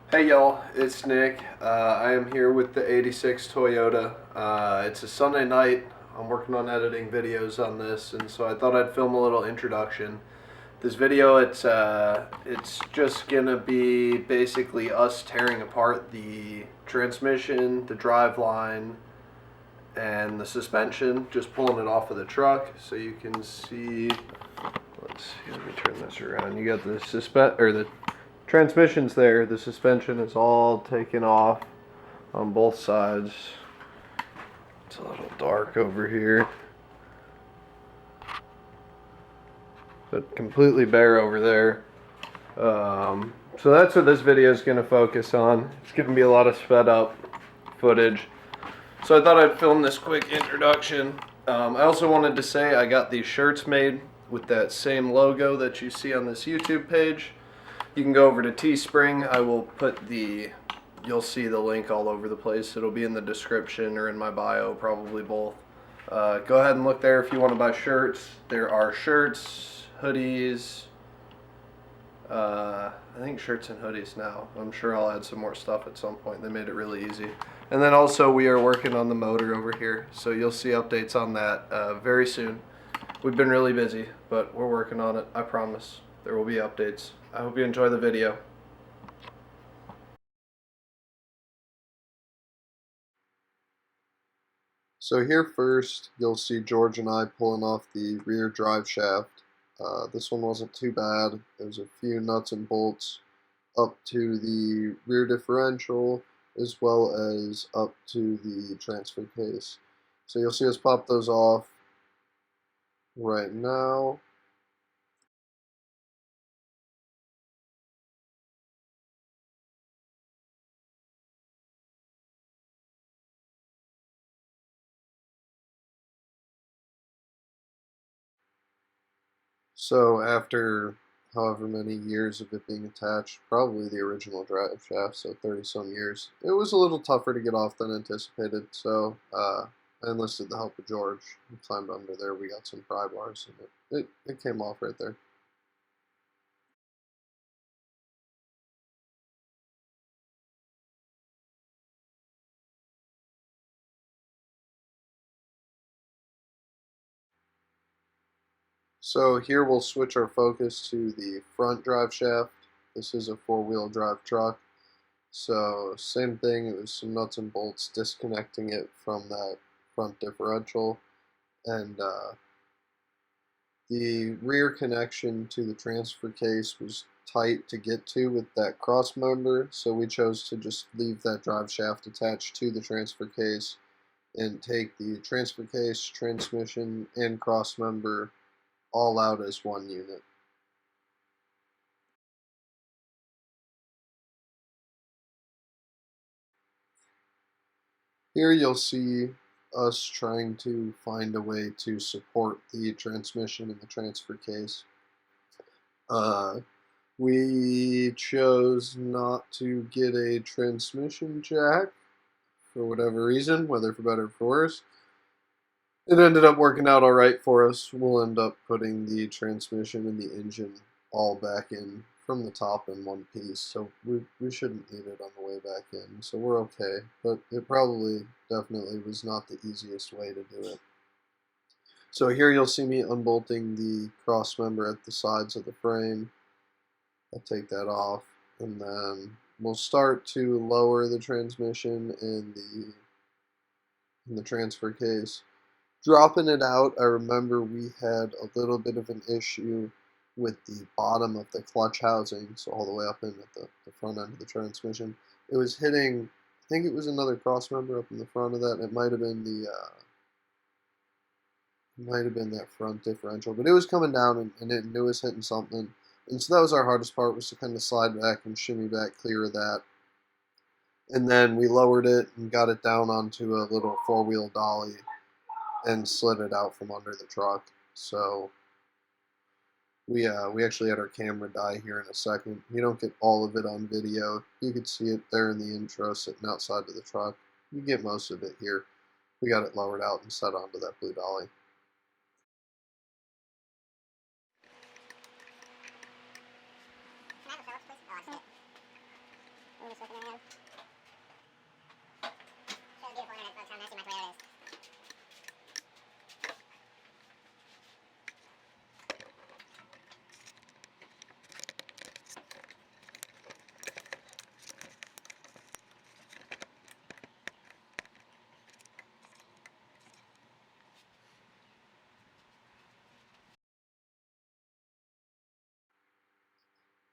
Hey y'all, it's Nick. I am here with the 86 Toyota. It's a Sunday night. I'm working on editing videos on this, and so I thought I'd film a little introduction. This video, it's just gonna be basically us tearing apart the transmission, the drive line, and the suspension, just pulling it off of the truck so you can see. Let's see, let me turn this around. You got the transmission's there. The suspension is all taken off on both sides. It's a little dark over here, but completely bare over there. So that's what this video is going to focus on. It's going to be a lot of sped up footage. So I thought I'd film this quick introduction. I also wanted to say I got these shirts made with that same logo that you see on this YouTube page. You can go over to Teespring. You'll see the link all over the place. It'll be in the description or in my bio, probably both. Go ahead and look there if you want to buy shirts. There are shirts, hoodies, I think shirts and hoodies now. I'm sure I'll add some more stuff at some point. They made it really easy. And then also we are working on the motor over here, so you'll see updates on that very soon. We've been really busy, but we're working on it. I promise. There will be updates. I hope you enjoy the video. So here first, you'll see George and I pulling off the rear drive shaft. This one wasn't too bad. There's a few nuts and bolts up to the rear differential as well as up to the transfer case. So you'll see us pop those off right now. So after however many years of it being attached, probably the original drive shaft, so 30 some years, it was a little tougher to get off than anticipated. So I enlisted the help of George. We climbed under there. We got some pry bars, and it came off right there. So here we'll switch our focus to the front drive shaft. This is a four-wheel drive truck. So same thing, it was some nuts and bolts disconnecting it from that front differential. And the rear connection to the transfer case was tight to get to with that cross member, so we chose to just leave that drive shaft attached to the transfer case and take the transfer case, transmission, and cross member all out as one unit. Here you'll see us trying to find a way to support the transmission in the transfer case. Uh, we chose not to get a transmission jack for whatever reason, whether for better or for worse. It ended up working out all right for us. We'll end up putting the transmission and the engine all back in from the top in one piece, so we shouldn't need it on the way back in, so we're okay. But it probably definitely was not the easiest way to do it. So here you'll see me unbolting the cross member at the sides of the frame. I'll take that off, and then we'll start to lower the transmission in the transfer case. Dropping it out, I remember we had a little bit of an issue with the bottom of the clutch housing, so all the way up in at the front end of the transmission. It was hitting, I think it was another cross member up in the front of that. It might have been that front differential, but it was coming down and it was hitting something. And so that was our hardest part, was to kind of slide back and shimmy back clear of that. And then we lowered it and got it down onto a little four-wheel dolly and slid it out from under the truck. So we actually had our camera die here in a second. You don't get all of it on video. You could see it there in the intro sitting outside of the truck. You get most of it here. We got it lowered out and set onto that blue dolly.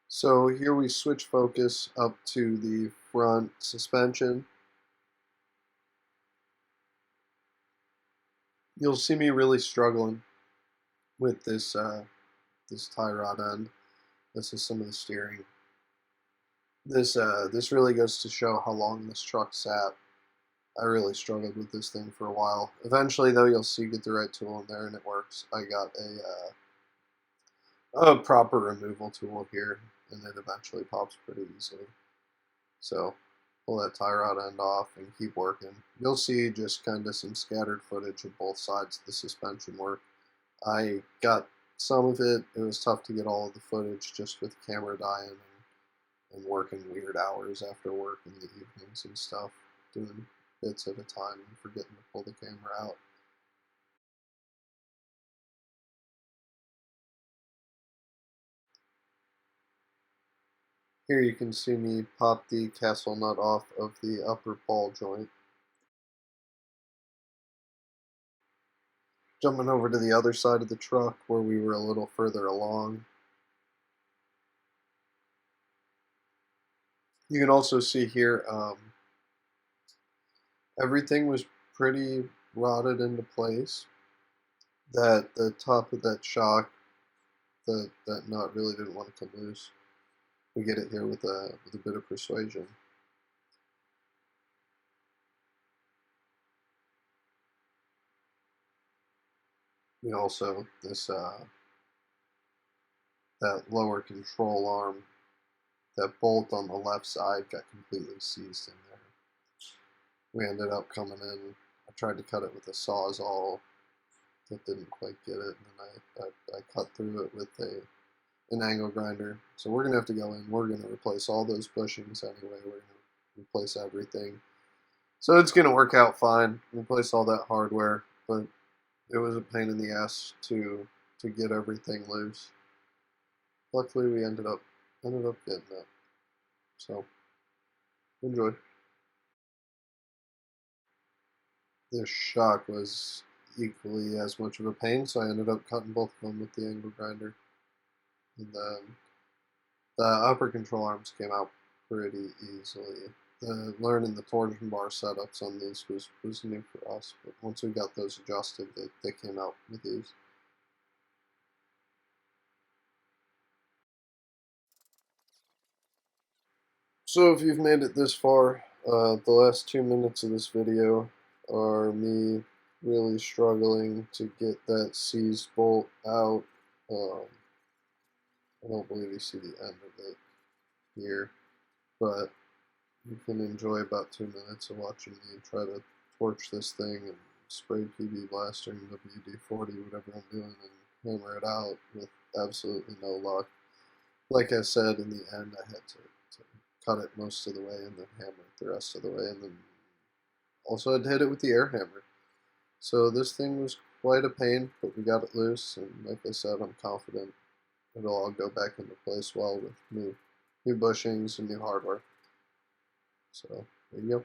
So here we switch focus up to the front suspension. You'll see me really struggling with this tie rod end. This is some of the steering. This really goes to show how long this truck sat. I really struggled with this thing for a while. Eventually, though, you'll see get the right tool in there and it works. I got a proper removal tool here, and it eventually pops pretty easily. So pull that tie rod end off and keep working. You'll see just kind of some scattered footage of both sides of the suspension work. I got some of it. It was tough to get all of the footage just with camera dying and working weird hours after work in the evenings and stuff, doing bits at a time and forgetting to pull the camera out. Here you can see me pop the castle nut off of the upper ball joint. Jumping over to the other side of the truck where we were a little further along. You can also see here everything was pretty rotted into place. That the top of that shock, that nut really didn't want to come loose. We get it here with a bit of persuasion. We also that lower control arm, that bolt on the left side got completely seized in there. We ended up coming in. I tried to cut it with a Sawzall. That didn't quite get it, and then I cut through it with an angle grinder. So we're gonna have to go in. We're gonna replace all those bushings anyway. We're gonna replace everything. So it's gonna work out fine. Replace all that hardware, but it was a pain in the ass to get everything loose. Luckily, we ended up getting it. So enjoy. This shock was equally as much of a pain, so I ended up cutting both of them with the angle grinder. And then the upper control arms came out pretty easily. Learning the torsion bar setups on these was new for us, but once we got those adjusted, they came out with ease. So if you've made it this far, the last 2 minutes of this video are me really struggling to get that seized bolt out. I don't believe you see the end of it here, but you can enjoy about 2 minutes of watching me try to torch this thing and spray PB blaster and WD-40, whatever I'm doing, and hammer it out with absolutely no luck. Like I said, in the end, I had to cut it most of the way and then hammer it the rest of the way, and then also had to hit it with the air hammer. So this thing was quite a pain, but we got it loose, and like I said, I'm confident it'll all go back into place well with new bushings and new hardware. So there you go.